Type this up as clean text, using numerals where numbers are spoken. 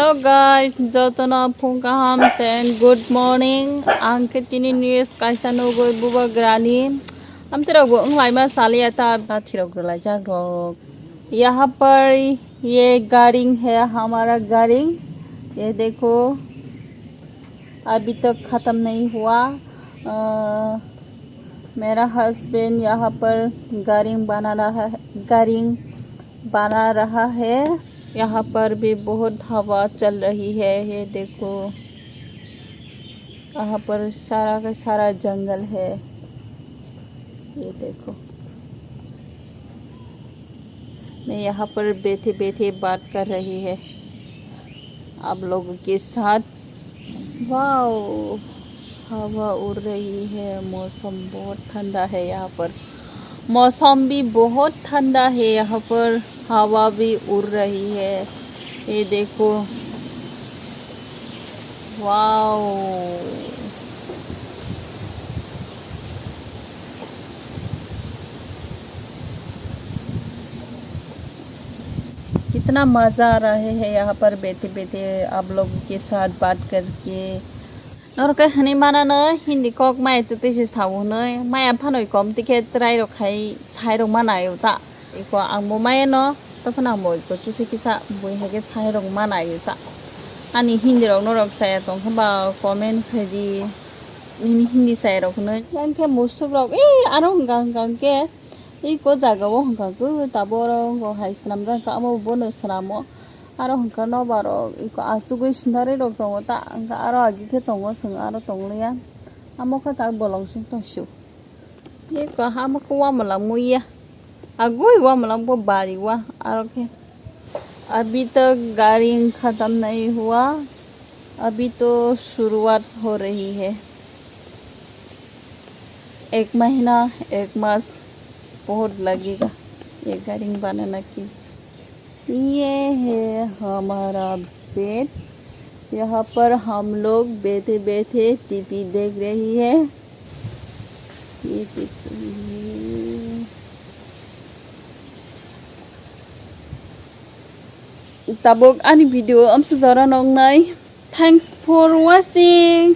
Hello guys, jotona phung kaham ten good morning. Ang ketini news kaisa nogoi buba grani. हम तेरा वो अंगलाई में साले आता बात हिरो ग्रला जागो यहाँ पर ये गाड़ी है हमारा गाड़ी ये देखो अभी तक ख़त्म नहीं हुआ मेरा हस्बैंड यहाँ पर गाड़ी बना रहा है यहाँ पर भी बहुत हवा चल रही है ये देखो यहाँ पर सारा का सारा जंगल है ये देखो मैं यहाँ पर बैठे बैठे बात कर रही है आप लोगों के साथ वाओ हवा उड़ रही है मौसम बहुत ठंडा है यहाँ पर मौसम भी बहुत ठंडा है यहाँ पर हवा भी उड़ रही है ये देखो वाओ कितना मज़ा आ रहा है यहाँ पर बैठे बैठे आप लोगों के साथ बात करके और कहीं हनी माना न हिंदी कॉक माय तो तेज़ थाऊ न माया फानोई कम तिके ट्राई रखाई साइरों माना युता इको आंबो माये न तो फना आंबो इको किसी किसा बोई है के साइरों माना युता आनी हिंदी रोग न रोग साया तो हम बा कमेंट फेरी हिंदी साइरों न यान के मुसुब रोग आरो गांग के इको जागाओ हंका गो ताबोरो गो हाइसनाम जाका आमो बोनो सनामो आरो हंका न बारो इको आसुगो सिनारे रोग दंगो ता हंका आरो आगि के दंगो संग आरो दंगलिया आमो का ता बोलं सिं तंसु ये को हामो को वा मलां मुइया आगोई वा मलां बो बारी वा आरो के अभी तक गाड़ी खत्म नहीं हुआ अभी तो शुरुआत हो रही है 1 महीना 1 मास बहुत लगेगा ये गाड़ी बनाने की ये है हमारा बेड यहाँ पर हम लोग बैठे बैठे टीवी देख रही है ये tabok ani video am sujara nong nai thanks for watching